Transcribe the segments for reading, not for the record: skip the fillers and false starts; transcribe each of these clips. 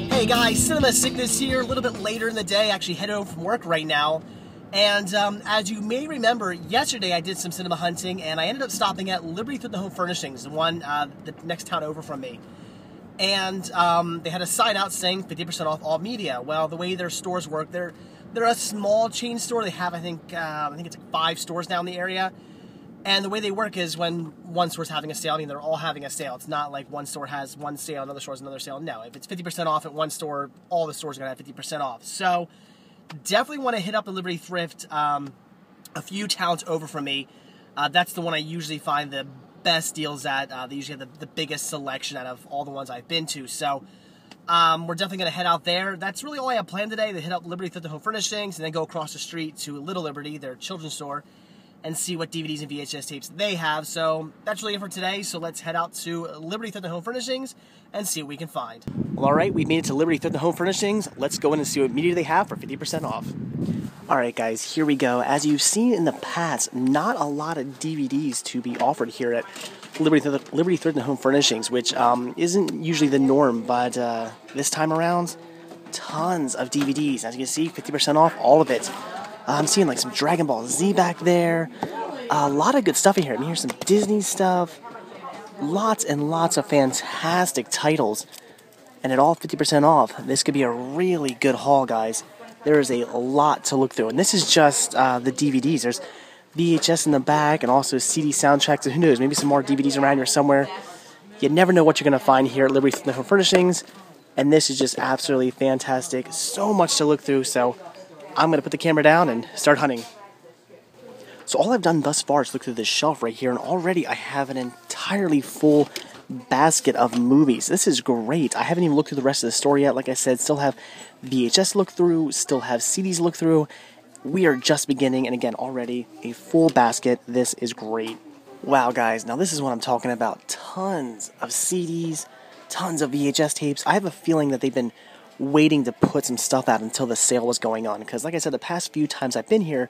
Hey guys, Cinema Sickness here, a little bit later in the day, actually headed home from work right now. And as you may remember, yesterday I did some cinema hunting and I ended up stopping at Liberty Thrift Home Furnishings, the one the next town over from me. And they had a sign out saying 50% off all media. Well, the way their stores work, they're a small chain store. They have, I think it's like 5 stores down the area. And the way they work is when one store's having a sale, I mean, they're all having a sale. It's not like one store has one sale, another store has another sale. No, if it's 50% off at one store, all the stores are going to have 50% off. So definitely want to hit up a Liberty Thrift a few towns over from me. That's the one I usually find the best deals at. They usually have the biggest selection out of all the ones I've been to. So we're definitely going to head out there. That's really all I have planned today. To hit up Liberty Thrift Home Furnishings and then go across the street to Little Liberty, their children's store, and see what DVDs and VHS tapes they have. So that's really it for today. So let's head out to Liberty Thrift Home Furnishings and see what we can find. Well, all right, we've made it to Liberty Thrift Home Furnishings. Let's go in and see what media they have for 50% off. All right, guys, here we go. As you've seen in the past, not a lot of DVDs to be offered here at Liberty Thrift Home Furnishings, which isn't usually the norm, but this time around, tons of DVDs. As you can see, 50% off, all of it. I'm seeing like some Dragon Ball Z back there. A lot of good stuff in here. I mean, here's some Disney stuff. Lots and lots of fantastic titles. And at all 50% off. This could be a really good haul, guys. There is a lot to look through. And this is just the DVDs. There's VHS in the back and also CD soundtracks. And who knows, maybe some more DVDs around here somewhere. You never know what you're going to find here at Liberty Home Furnishings. And this is just absolutely fantastic. So much to look through, so I'm going to put the camera down and start hunting. So all I've done thus far is look through this shelf right here, and already I have an entirely full basket of movies. This is great. I haven't even looked through the rest of the store yet. Like I said, still have VHS look through, still have CDs look through. We are just beginning, and again, already a full basket. This is great. Wow, guys, now this is what I'm talking about. Tons of CDs, tons of VHS tapes. I have a feeling that they've been waiting to put some stuff out until the sale was going on, because like I said, the past few times I've been here,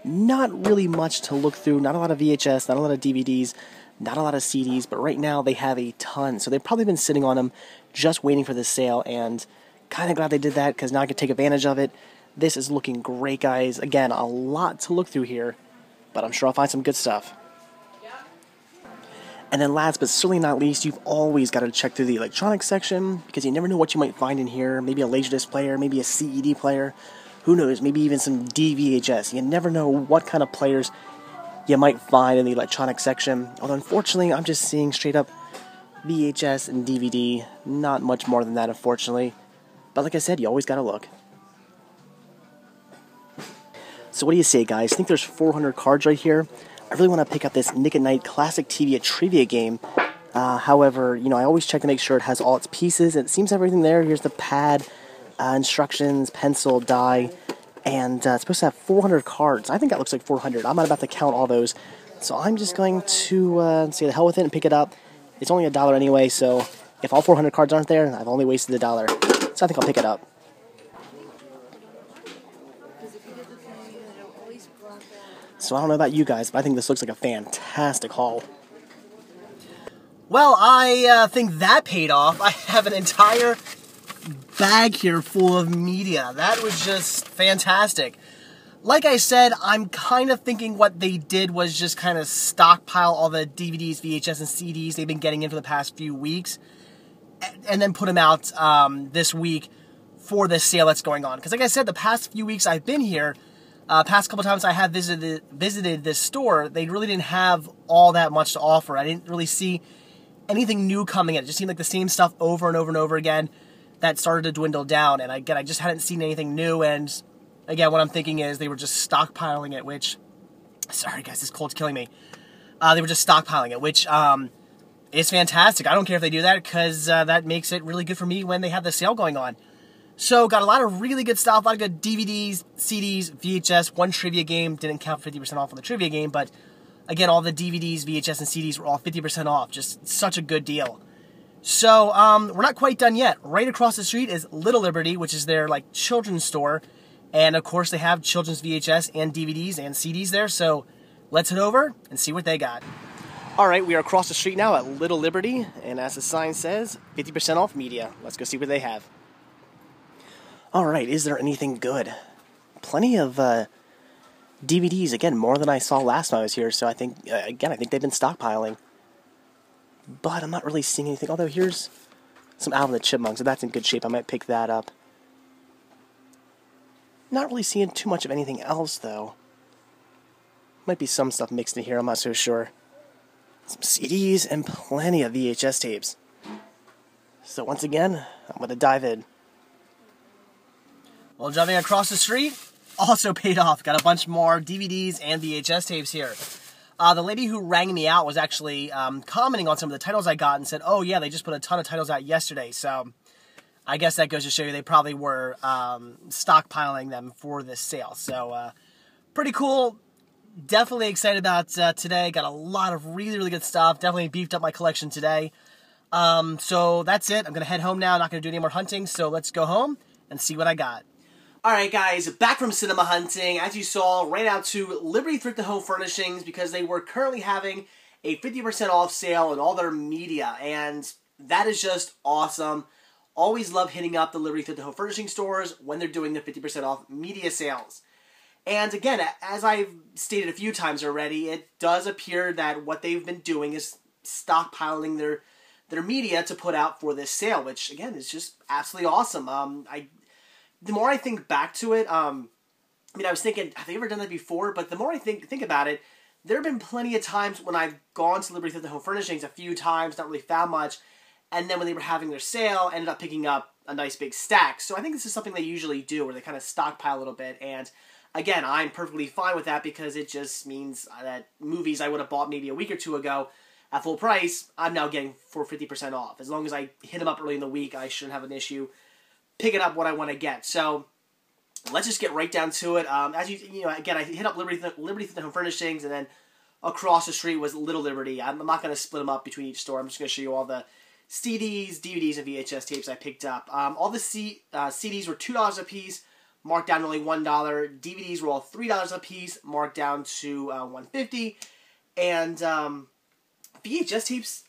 not really much to look through, not a lot of VHS, not a lot of DVDs, not a lot of CDs, but right now they have a ton, so they've probably been sitting on them just waiting for the sale, and kind of glad they did that, because now I can take advantage of it. This is looking great, guys. Again, a lot to look through here, but I'm sure I'll find some good stuff. And then last but certainly not least, you've always got to check through the electronics section, because you never know what you might find in here. Maybe a Laserdisc player, maybe a CED player, who knows, maybe even some DVHS. You never know what kind of players you might find in the electronics section. Although unfortunately, I'm just seeing straight up VHS and DVD. Not much more than that, unfortunately. But like I said, you always got to look. So what do you say, guys? I think there's 400 cards right here. I really want to pick up this Nick at Night Classic TV trivia game. However, you know, I always check to make sure it has all its pieces. It seems everything there. Here's the pad, instructions, pencil, die, and it's supposed to have 400 cards. I think that looks like 400. I'm not about to count all those. So I'm just going to say the hell with it and pick it up. It's only $1 anyway, so if all 400 cards aren't there, I've only wasted $1. So I think I'll pick it up. So I don't know about you guys, but I think this looks like a fantastic haul. Well, I think that paid off. I have an entire bag here full of media. That was just fantastic. Like I said, I'm kind of thinking what they did was just kind of stockpile all the DVDs, VHS, and CDs they've been getting in for the past few weeks, and then put them out this week for the sale that's going on. Because like I said, the past few weeks I've been here, past couple times I have visited this store, they really didn't have all that much to offer. I didn't really see anything new coming in. It just seemed like the same stuff over and over and over again that started to dwindle down. And again, I just hadn't seen anything new. And again, what I'm thinking is they were just stockpiling it, which, sorry guys, this cold's killing me. They were just stockpiling it, which is fantastic. I don't care if they do that, because that makes it really good for me when they have the sale going on. So, got a lot of really good stuff, a lot of good DVDs, CDs, VHS, one trivia game. Didn't count 50% off on the trivia game, but again, all the DVDs, VHS, and CDs were all 50% off. Just such a good deal. So, we're not quite done yet. Right across the street is Little Liberty, which is their, like, children's store. And, of course, they have children's VHS and DVDs and CDs there. So, let's head over and see what they got. Alright, we are across the street now at Little Liberty, and as the sign says, 50% off media. Let's go see what they have. Alright, is there anything good? Plenty of DVDs, again, more than I saw last time I was here, so I think, again, I think they've been stockpiling. But I'm not really seeing anything, although here's some Alvin and the Chipmunks, so that's in good shape. I might pick that up. Not really seeing too much of anything else, though. Might be some stuff mixed in here, I'm not so sure. Some CDs and plenty of VHS tapes. So once again, I'm going to dive in. Well, driving across the street also paid off. Got a bunch more DVDs and VHS tapes here. The lady who rang me out was actually commenting on some of the titles I got and said, oh yeah, they just put a ton of titles out yesterday. So I guess that goes to show you they probably were stockpiling them for this sale. So pretty cool. Definitely excited about today. Got a lot of really, really good stuff. Definitely beefed up my collection today. So that's it. I'm going to head home now. Not going to do any more hunting. So let's go home and see what I got. Alright guys, back from cinema hunting. As you saw, ran out to Liberty Thrift and Home Furnishings because they were currently having a 50% off sale on all their media. And that is just awesome. Always love hitting up the Liberty Thrift and Home Furnishing stores when they're doing their 50% off media sales. And again, as I've stated a few times already, it does appear that what they've been doing is stockpiling their media to put out for this sale, which again is just absolutely awesome. The more I think back to it, I mean, I was thinking, have they ever done that before? But the more I think about it, there have been plenty of times when I've gone to Liberty Thrift and Home Furnishings a few times, not really found much, and then when they were having their sale, ended up picking up a nice big stack. So I think this is something they usually do, where they kind of stockpile a little bit. And again, I'm perfectly fine with that because it just means that movies I would have bought maybe a week or two ago at full price, I'm now getting for 50% off. As long as I hit them up early in the week, I shouldn't have an issue picking up what I want to get. So let's just get right down to it. As you know, again, I hit up Liberty Thrift and Home Furnishings, and then across the street was Little Liberty. I'm not going to split them up between each store. I'm just going to show you all the CDs, DVDs, and VHS tapes I picked up. All the CDs were $2 a piece, marked down to only $1. DVDs were all $3 a piece, marked down to $1.50. And VHS tapes.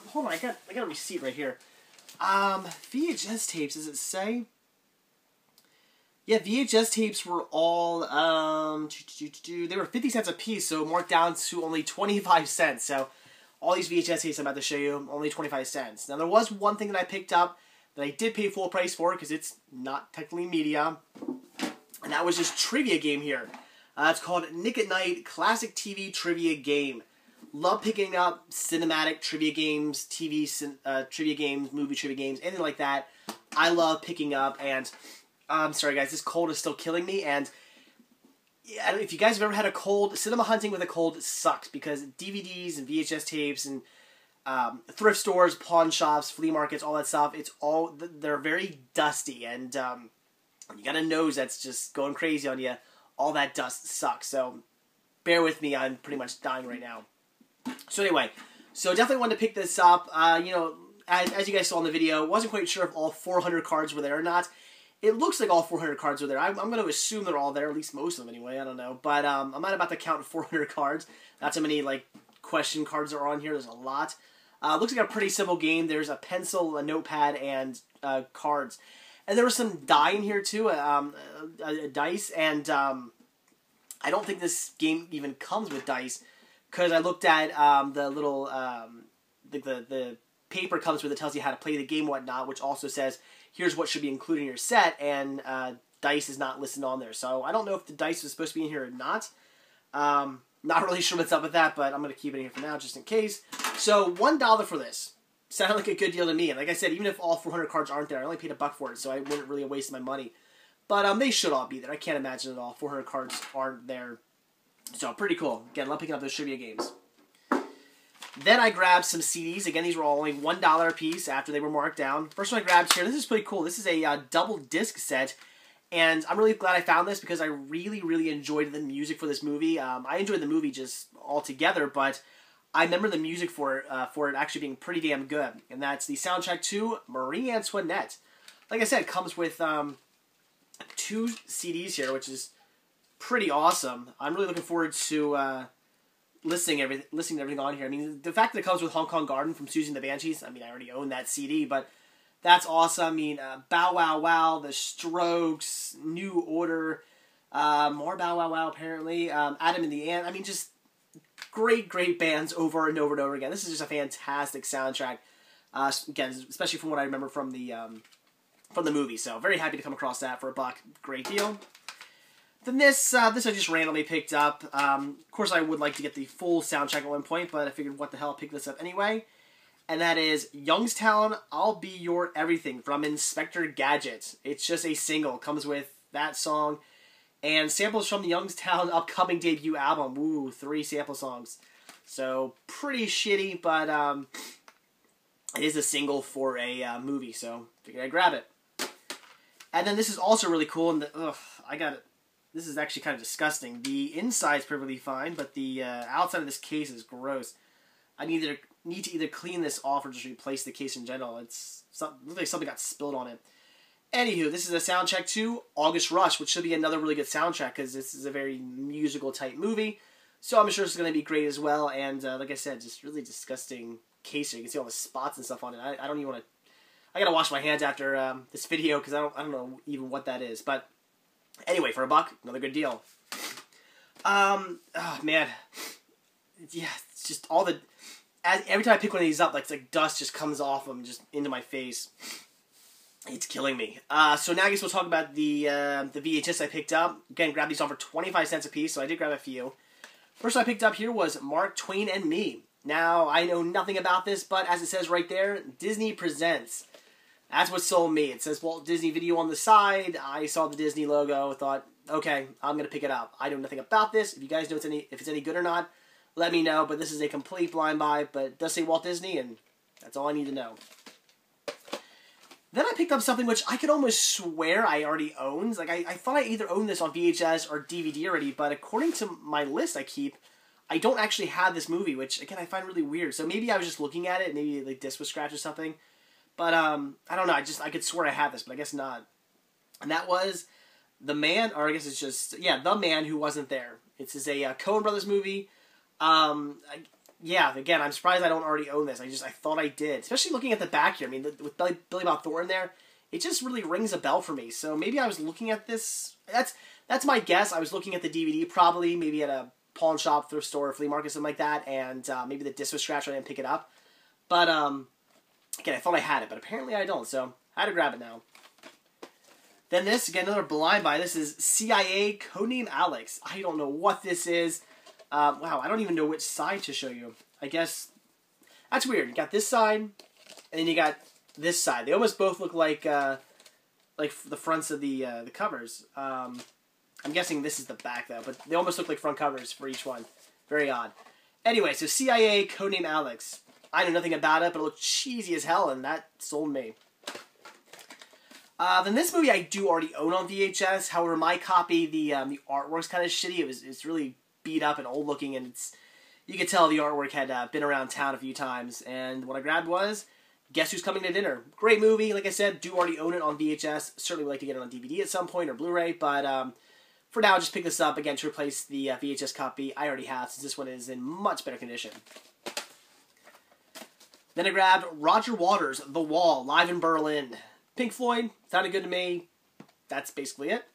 Hold on, I got a receipt right here. VHS tapes. Does it say? Yeah, VHS tapes were all they were 50 cents a piece, so marked down to only 25 cents. So all these VHS tapes I'm about to show you, only 25 cents. Now there was one thing that I picked up that I did pay full price for because it's not technically media. And that was this trivia game here. It's called Nick at Night Classic TV Trivia Game. Love picking up cinematic trivia games, trivia games, movie trivia games, anything like that. I love picking up, and I'm sorry guys, this cold is still killing me, and yeah, if you guys have ever had a cold, cinema hunting with a cold sucks, because DVDs and VHS tapes and thrift stores, pawn shops, flea markets, all that stuff, they're very dusty, and you got a nose that's just going crazy on you. All that dust sucks, so bear with me, I'm pretty much dying right now. So anyway, definitely wanted to pick this up. You know, as you guys saw in the video, wasn't quite sure if all 400 cards were there or not. It looks like all 400 cards are there. I'm going to assume they're all there, at least most of them anyway, I don't know. But I'm not about to count 400 cards. That's how many, like, question cards are on here. There's a lot. Looks like a pretty simple game. There's a pencil, a notepad, and cards. And there was some die in here, too, dice. And I don't think this game even comes with dice, because I looked at the little, the paper comes with it, tells you how to play the game and whatnot, which also says, here's what should be included in your set, and dice is not listed on there. So I don't know if the dice is supposed to be in here or not. Not really sure what's up with that, but I'm going to keep it in here for now, just in case. So $1 for this. Sounded like a good deal to me. And like I said, even if all 400 cards aren't there, I only paid $1 for it, so I wouldn't really waste my money. But they should all be there. I can't imagine at all 400 cards aren't there. So pretty cool. Again, love picking up those trivia games. Then I grabbed some CDs. Again, these were all only $1 a piece after they were marked down. First one I grabbed here, this is pretty cool. This is a double disc set. And I'm really glad I found this because I really, really enjoyed the music for this movie. I enjoyed the movie just altogether, but I remember the music for it actually being pretty damn good. And that's the soundtrack to Marie Antoinette. Like I said, it comes with 2 CDs here, which is pretty awesome. I'm really looking forward to listing everything on here. I mean, the fact that it comes with Hong Kong Garden from Susie and the Banshees, I mean, I already own that CD, but that's awesome. I mean, Bow Wow Wow, The Strokes, New Order, more Bow Wow Wow apparently, Adam and the Ant. I mean, just great bands over and over and over again. This is just a fantastic soundtrack. Again, especially from what I remember from the movie. So very happy to come across that for $1. Great deal. Then this I just randomly picked up. Of course, I would like to get the full soundtrack at one point, but I figured, what the hell, pick this up anyway. And that is Youngstown, I'll Be Your Everything from Inspector Gadget. It's just a single. Comes with that song and samples from the Youngstown upcoming debut album. Ooh, 3 sample songs. So pretty shitty, but it is a single for a movie, so figured I'd grab it. And then this is also really cool, and I got it. This is actually kind of disgusting. The inside's perfectly fine, but the outside of this case is gross. I need to either clean this off or just replace the case in general. Looks like something got spilled on it. Anywho, this is a soundtrack to August Rush, which should be another really good soundtrack because this is a very musical type movie. So I'm sure it's going to be great as well. And like I said, just really disgusting case here. You can see all the spots and stuff on it. I don't even want to. I gotta wash my hands after this video because I don't know even what that is. But anyway, for $1, another good deal. Oh man, yeah, it's just all the. Every time I pick one of these up, it's like dust just comes off them, just into my face. It's killing me. So now I guess we'll talk about the VHS I picked up. Again, grabbed these on for 25 cents a piece, so I did grab a few. First one I picked up here was Mark Twain and Me. Now, I know nothing about this, but as it says right there, Disney Presents. That's what sold me. It says Walt Disney Video on the side. I saw the Disney logo, thought, okay, I'm going to pick it up. I know nothing about this. If you guys know if it's any good or not, let me know. But this is a complete blind buy, but it does say Walt Disney, and that's all I need to know. Then I picked up something which I could almost swear I already owned. Like, I thought I either owned this on VHS or DVD already, but according to my list I keep, I don't actually have this movie, which, again, I find really weird. So maybe I was just looking at it, maybe the disc was scratched or something. But, I don't know, I could swear I had this, but I guess not. And that was The Man, or I guess it's just, yeah, The Man Who Wasn't There. It's a Coen Brothers movie. Yeah, again, I'm surprised I don't already own this. I thought I did. Especially looking at the back here. I mean, with Billy Bob Thornton there, it just really rings a bell for me. So maybe I was looking at this. That's my guess. I was looking at the DVD probably, maybe at a pawn shop, thrift store, flea market, something like that, and maybe the disc was scratched and I didn't pick it up. But, again, I thought I had it, but apparently I don't, so I had to grab it now. Then this, again, another blind buy. This is CIA Codename Alex. I don't know what this is. Wow, I don't even know which side to show you. I guess that's weird. You got this side, and then you got this side. They almost both look like the fronts of the covers. I'm guessing this is the back though, but they almost look like front covers for each one. Very odd. Anyway, so CIA Codename Alex. I know nothing about it, but it looked cheesy as hell, and that sold me. Then this movie I do already own on VHS. However, my copy, the artwork's kind of shitty. It's really beat up and old looking, and you could tell the artwork had been around town a few times. And what I grabbed was Guess Who's Coming to Dinner. Great movie. Like I said, do already own it on VHS. Certainly would like to get it on DVD at some point or Blu-ray, but for now, just pick this up again to replace the VHS copy I already have, since this one is in much better condition. Then I grabbed Roger Waters' The Wall, live in Berlin. Pink Floyd, sounded good to me. That's basically it.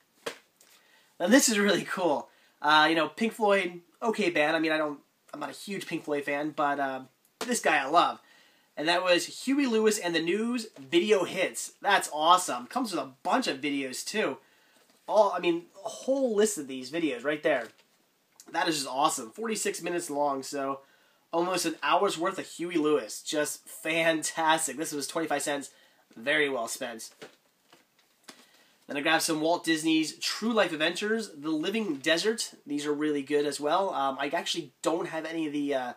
Now this is really cool. You know, Pink Floyd, okay band. I mean, I'm not a huge Pink Floyd fan, but this guy I love. And that was Huey Lewis and the News Video Hits. That's awesome. Comes with a bunch of videos too. A whole list of these videos right there. That is just awesome. 46 minutes long, so almost an hour's worth of Huey Lewis. Just fantastic. This was 25 cents. Very well spent. Then I grabbed some Walt Disney's True Life Adventures, The Living Desert. These are really good as well. I actually don't have any of the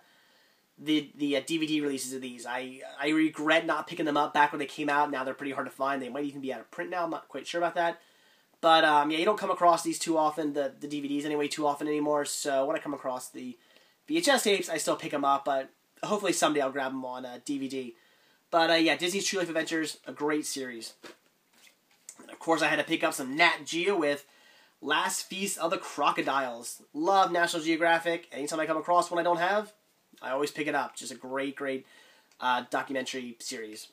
DVD releases of these. I regret not picking them up back when they came out. Now they're pretty hard to find. They might even be out of print now. I'm not quite sure about that. But yeah, you don't come across these too often, the DVDs anyway, too often anymore. So when I come across the VHS tapes, I still pick them up. But hopefully someday I'll grab them on DVD. But yeah, Disney's True Life Adventures, a great series. And of course, I had to pick up some Nat Geo with Last Feast of the Crocodiles. Love National Geographic. Anytime I come across one I don't have, I always pick it up. Just a great, great documentary series.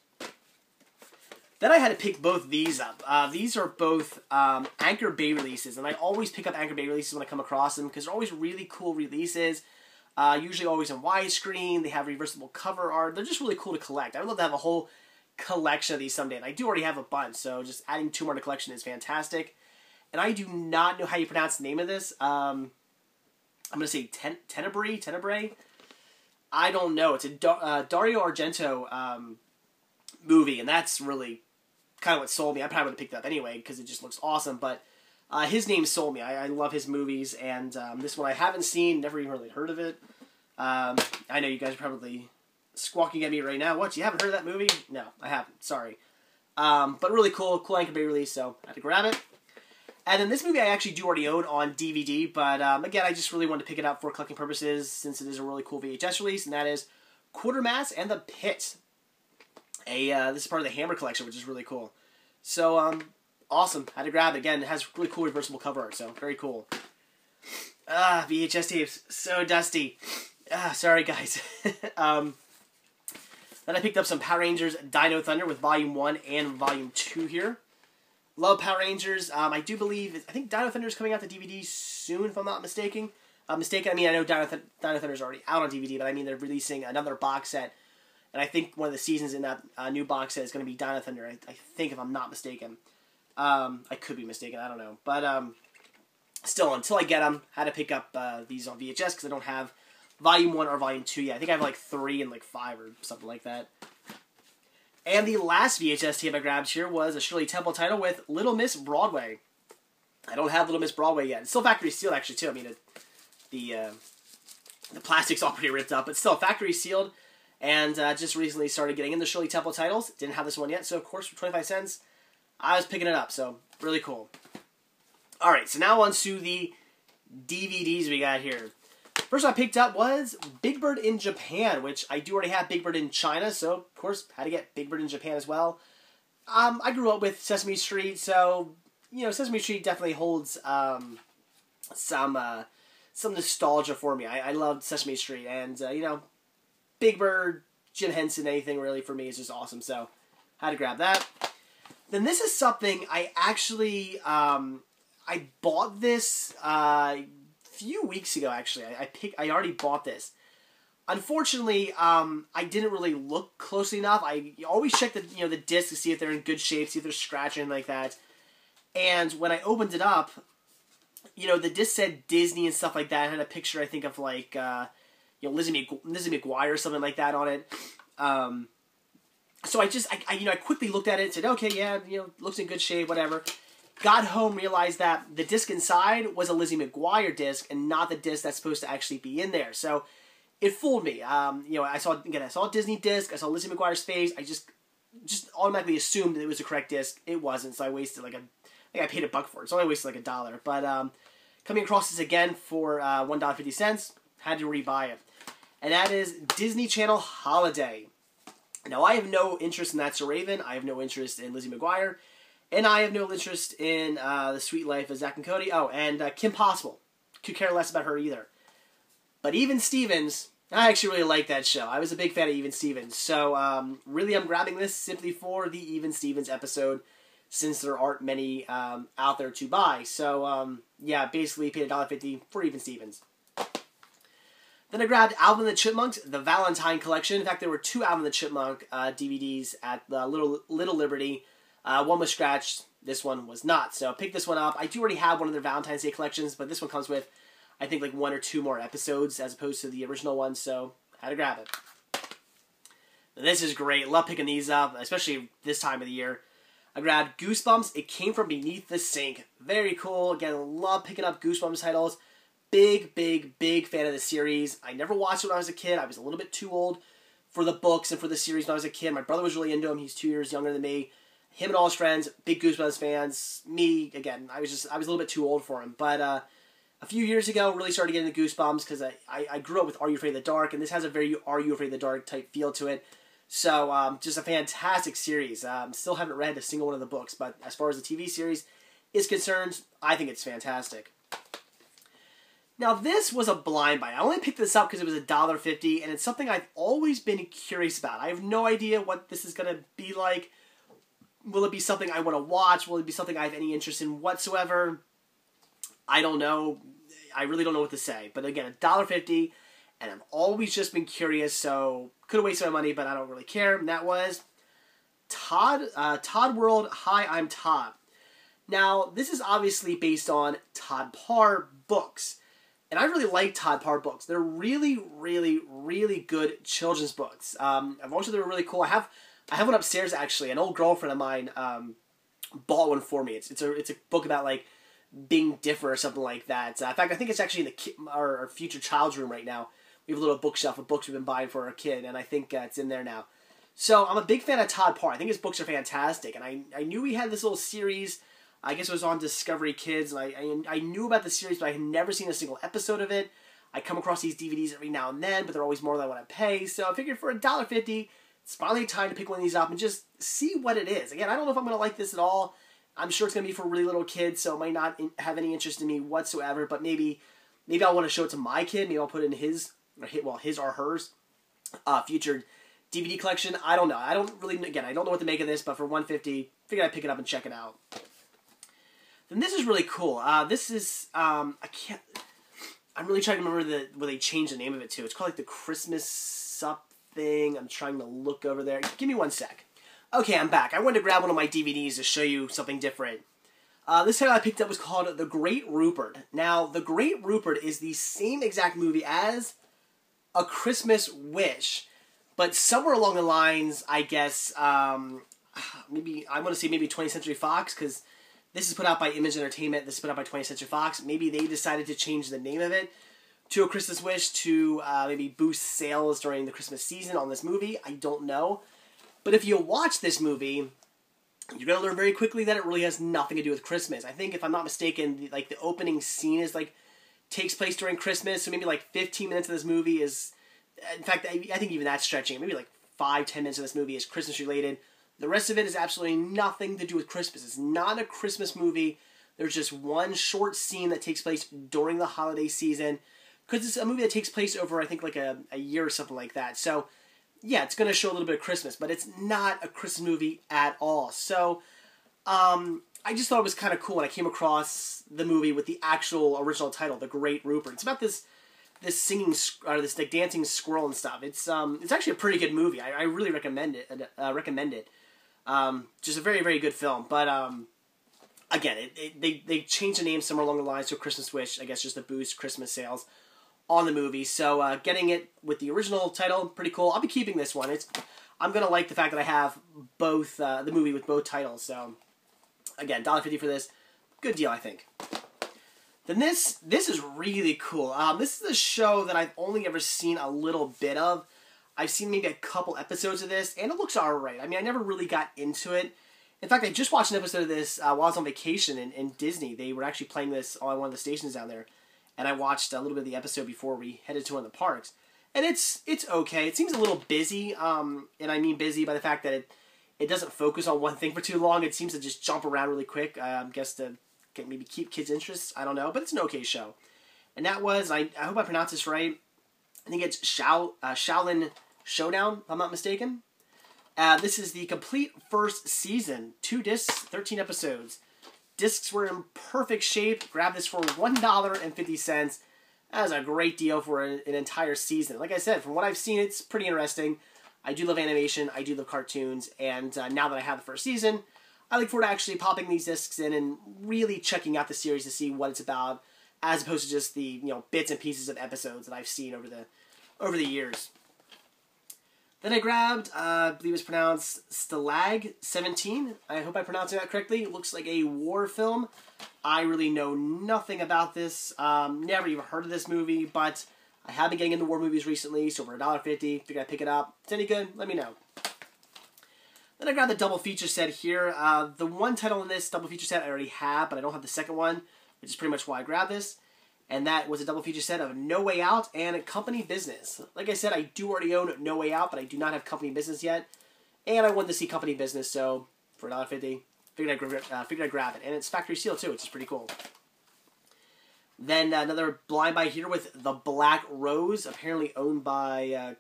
Then I had to pick both these up. These are both Anchor Bay releases, and I always pick up Anchor Bay releases when I come across them because they're always really cool releases. Usually always in widescreen. They have reversible cover art. They're just really cool to collect. I would love to have a whole collection of these someday, and I do already have a bunch, so just adding 2 more to the collection is fantastic. And I do not know how you pronounce the name of this. I'm going to say Tenebrae? I don't know. It's a Dario Argento movie, and that's really kind of what sold me. I probably would have picked it up anyway because it just looks awesome, but his name sold me. I love his movies, and this one I haven't seen, never even really heard of it. I know you guys are probably squawking at me right now. What, you haven't heard of that movie? No, I haven't. Sorry. But really cool Anchor Bay release, so I had to grab it. And then this movie I actually do already own on DVD, but again, I just really wanted to pick it up for collecting purposes since it is a really cool VHS release, and that is Quatermass and the Pit. This is part of the Hammer collection, which is really cool. So, awesome. I had to grab it. Again, it has really cool reversible cover art, so very cool. VHS tapes. So dusty. Sorry, guys. Then I picked up some Power Rangers Dino Thunder with Volume 1 and Volume 2 here. Love Power Rangers. I do believe, I think Dino Thunder is coming out to DVD soon, if I'm not mistaken. I mean, I know Dino Thunder is already out on DVD, but I mean, they're releasing another box set. And I think one of the seasons in that new box set is going to be Dino Thunder, I think, if I'm not mistaken. I could be mistaken, I don't know. But still, until I get them, I had to pick up these on VHS because I don't have Volume 1 or Volume 2 yet. I think I have like 3 and like 5 or something like that. And the last VHS tape I grabbed here was a Shirley Temple title with Little Miss Broadway. I don't have Little Miss Broadway yet. It's still factory sealed, actually, too. I mean, the plastic's all pretty ripped up, but still factory sealed. And just recently started getting into Shirley Temple titles. Didn't have this one yet, so of course, for 25 cents, I was picking it up. So, really cool. Alright, so now on to the DVDs we got here. First one I picked up was Big Bird in Japan, which I do already have Big Bird in China, so of course had to get Big Bird in Japan as well. I grew up with Sesame Street, so you know Sesame Street definitely holds some nostalgia for me. I loved Sesame Street, and you know, Big Bird, Jim Henson, anything really for me is just awesome. So had to grab that. Then this is something I actually I bought this. Few weeks ago, actually, I already bought this. Unfortunately, I didn't really look closely enough. I always check the discs to see if they're in good shape, see if they're scratching like that. And when I opened it up, the disc said Disney and stuff like that. It had a picture, I think, of like Lizzie McGuire or something like that on it. So I quickly looked at it and said, okay, yeah, looks in good shape, whatever. Got home, realized that the disc inside was a Lizzie McGuire disc and not the disc that's supposed to actually be in there. So it fooled me. I saw a Disney disc, I saw Lizzie McGuire's face. I just automatically assumed that it was the correct disc. It wasn't, so I wasted I think I paid $1 for it. So I wasted like $1. But coming across this again for $1.50, had to rebuy it. And that is Disney Channel Holiday. Now I have no interest in That's a Raven. I have no interest in Lizzie McGuire. And I have no interest in The Sweet Life of Zack and Cody. Oh, and Kim Possible. Could care less about her either. But Even Stevens, I actually really like that show. I was a big fan of Even Stevens. So, really I'm grabbing this simply for the Even Stevens episode, since there aren't many out there to buy. So, yeah, basically paid $1.50 for Even Stevens. Then I grabbed Alvin and the Chipmunks, the Valentine Collection. In fact, there were 2 Alvin and the Chipmunk DVDs at the Little Liberty. One was scratched, this one was not. So pick this one up. I do already have one of their Valentine's Day collections, but this one comes with, I think, like 1 or 2 more episodes as opposed to the original one, so I had to grab it. And this is great. Love picking these up, especially this time of the year. I grabbed Goosebumps. It Came From Beneath the Sink. Very cool. Again, love picking up Goosebumps titles. Big, big, big fan of the series. I never watched it when I was a kid. I was a little bit too old for the books and for the series when I was a kid. My brother was really into them. He's 2 years younger than me. Him and all his friends, big Goosebumps fans. Me, again, I was a little bit too old for him. But a few years ago, really started getting into Goosebumps because I grew up with Are You Afraid of the Dark, and this has a very Are You Afraid of the Dark type feel to it. So, just a fantastic series. Still haven't read a single one of the books, but as far as the TV series, is concerned, I think it's fantastic. Now, this was a blind buy. I only picked this up because it was $1.50, and it's something I've always been curious about. I have no idea what this is going to be like. Will it be something I want to watch? Will it be something I have any interest in whatsoever? I don't know. I really don't know what to say. But again, $1.50, and I've always just been curious, so could have wasted my money, but I don't really care. And that was Todd World, Hi, I'm Todd. Now, this is obviously based on Todd Parr books. And I really like Todd Parr books. They're really, really, really good children's books. I've always thought they were really cool. I have one upstairs, actually. An old girlfriend of mine bought one for me. It's a book about, like, being different or something like that. In fact, I think it's actually in our future child's room right now. We have a little bookshelf of books we've been buying for our kid, and I think it's in there now. So I'm a big fan of Todd Parr. I think his books are fantastic, and I knew he had this little series. I guess it was on Discovery Kids, and I knew about the series, but I had never seen a single episode of it. I come across these DVDs every now and then, but they're always more than I want to pay, so I figured for $1.50, it's finally time to pick one of these up and just see what it is. Again, I don't know if I'm going to like this at all. I'm sure it's going to be for really little kids, so it might not have any interest in me whatsoever, but maybe I'll want to show it to my kid. Maybe I'll put it in his or hers future DVD collection. I don't know. I don't know what to make of this, but for $1.50, figured I'd pick it up and check it out. Then this is really cool. This is, I'm really trying to remember what they changed the name of it to. It's called like the Christmas something. I'm trying to look over there. Give me one sec. Okay, I'm back. I wanted to grab one of my DVDs to show you something different. This title I picked up was called The Great Rupert. Now, The Great Rupert is the same exact movie as A Christmas Wish, but somewhere along the lines, I guess, maybe 20th Century Fox, because this is put out by Image Entertainment. This is put out by 20th Century Fox. Maybe they decided to change the name of it to A Christmas Wish to maybe boost sales during the Christmas season on this movie. I don't know. But if you watch this movie, you're going to learn very quickly that it really has nothing to do with Christmas. I think, if I'm not mistaken, the opening scene is takes place during Christmas. So maybe 15 minutes of this movie is, in fact, I think even that's stretching. Maybe 5-10 minutes of this movie is Christmas related. The rest of it is absolutely nothing to do with Christmas. It's not a Christmas movie. There's just one short scene that takes place during the holiday season, because it's a movie that takes place over, I think, a year or something like that. So, yeah, it's going to show a little bit of Christmas, but it's not a Christmas movie at all. So, I just thought it was kind of cool when I came across the movie with the actual original title, The Great Rupert. It's about this singing, or this dancing squirrel and stuff. It's actually a pretty good movie. I really recommend it. Just a very, very good film. But again, they changed the name somewhere along the lines to A Christmas Wish, I guess, just to boost Christmas sales on the movie. So getting it with the original title, pretty cool. I'll be keeping this one. I'm gonna like the fact that I have both the movie with both titles. So again, $1.50 for this, good deal, I think. Then this is really cool. This is a show that I've only ever seen a little bit of. I've seen maybe a couple episodes of this, and it looks alright. I mean, I never really got into it. In fact, I just watched an episode of this while I was on vacation in Disney. They were actually playing this on one of the stations down there, and I watched a little bit of the episode before we headed to one of the parks. And it's okay. It seems a little busy, and I mean busy by the fact that it doesn't focus on one thing for too long. It seems to just jump around really quick, I guess to maybe keep kids' interests. I don't know, but it's an okay show. And that was, I hope I pronounced this right, I think it's Shaolin Showdown, if I'm not mistaken. This is the complete first season. 2 discs, 13 episodes. Discs were in perfect shape. Grab this for $1.50. That is a great deal for an entire season. Like I said, from what I've seen, it's pretty interesting. I do love animation. I do love cartoons. And now that I have the first season, I look forward to actually popping these discs in and really checking out the series to see what it's about, as opposed to just the bits and pieces of episodes that I've seen over the years. Then I grabbed, I believe it's pronounced Stalag 17. I hope I'm pronouncing that correctly. It looks like a war film. I really know nothing about this. Never even heard of this movie, but I have been getting into war movies recently, so for $1.50, figured I'd pick it up. If it's any good, let me know. Then I grabbed the double feature set here. The one title in this double feature set I already have, but I don't have the second one, which is pretty much why I grabbed this. And that was a double feature set of No Way Out and Company Business. Like I said, I do already own No Way Out, but I do not have Company Business yet. And I wanted to see Company Business, so for $1.50, figured figured I'd grab it. And it's factory sealed too, which is pretty cool. Then another blind buy here with The Black Rose, apparently owned by,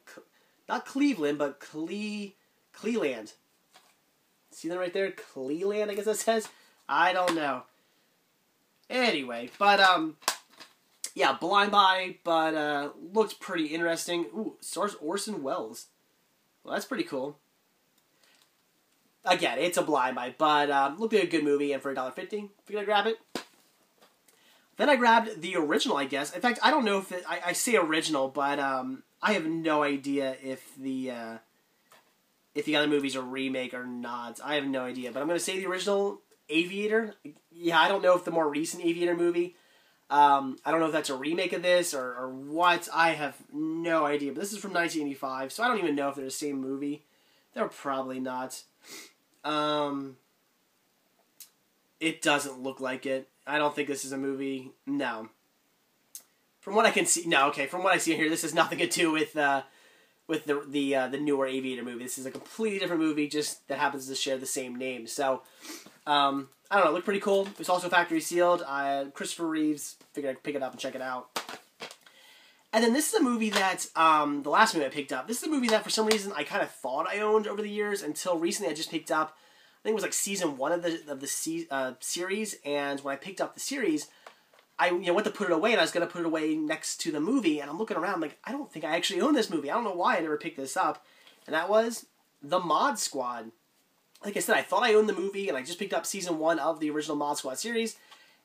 not Cleveland, but Cleland. See that right there? Cleland, I guess it says? I don't know. Anyway, but, yeah, blind buy, but looked pretty interesting. Ooh, stars Orson Welles. Well, that's pretty cool. Again, it's a blind buy, but looked like a good movie, and for $1.50, figured I'd grab it. Then I grabbed the original, I guess. In fact, I don't know if I say original, but I have no idea if the other movie's a remake or not. I have no idea, but I'm going to say the original Aviator. Yeah, I don't know if the more recent Aviator movie, I don't know if that's a remake of this or what. I have no idea, but this is from 1985, so I don't even know if they're the same movie. They're probably not. It doesn't look like it. I don't think this is a movie. No. From what I can see, no. Okay, from what I see here, this has nothing to do with the newer Aviator movie. This is a completely different movie, just that happens to share the same name. So, I don't know. It looked pretty cool. It's also factory sealed. Christopher Reeves. Figured I'd pick it up and check it out. And then this is a movie that the last movie I picked up. This is a movie that for some reason I kind of thought I owned over the years until recently. I just picked up. I think it was like season 1 of the series, and when I picked up the series, I went to put it away, and I was going to put it away next to the movie, and I'm looking around like, I don't think I actually own this movie. I don't know why I never picked this up, and that was The Mod Squad. Like I said, I thought I owned the movie, and I just picked up season 1 of the original Mod Squad series,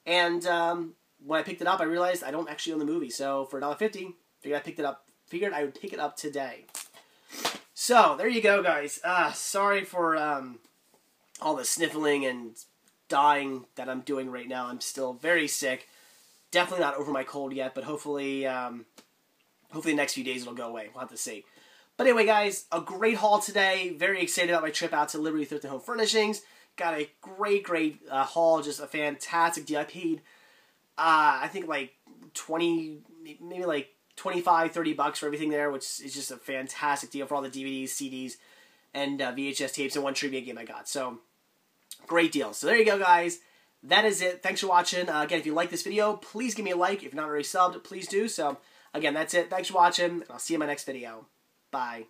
and when I picked it up, I realized I don't actually own the movie, so for $1.50, figured I would pick it up today. So, there you go, guys. Sorry for all the sniffling and dying that I'm doing right now. I'm still very sick. Definitely not over my cold yet, but hopefully the next few days it'll go away. We'll have to see. But anyway, guys, a great haul today. Very excited about my trip out to Liberty Thrift and Home Furnishings. Got a great haul. Just a fantastic deal. I paid, I think like 20, maybe like 25, 30 bucks for everything there, which is just a fantastic deal for all the DVDs, CDs, and VHS tapes and one trivia game I got. So, great deal. So there you go, guys. That is it. Thanks for watching. Again, if you like this video, please give me a like. If you're not already subbed, please do. So, again, that's it. Thanks for watching, and I'll see you in my next video. Bye.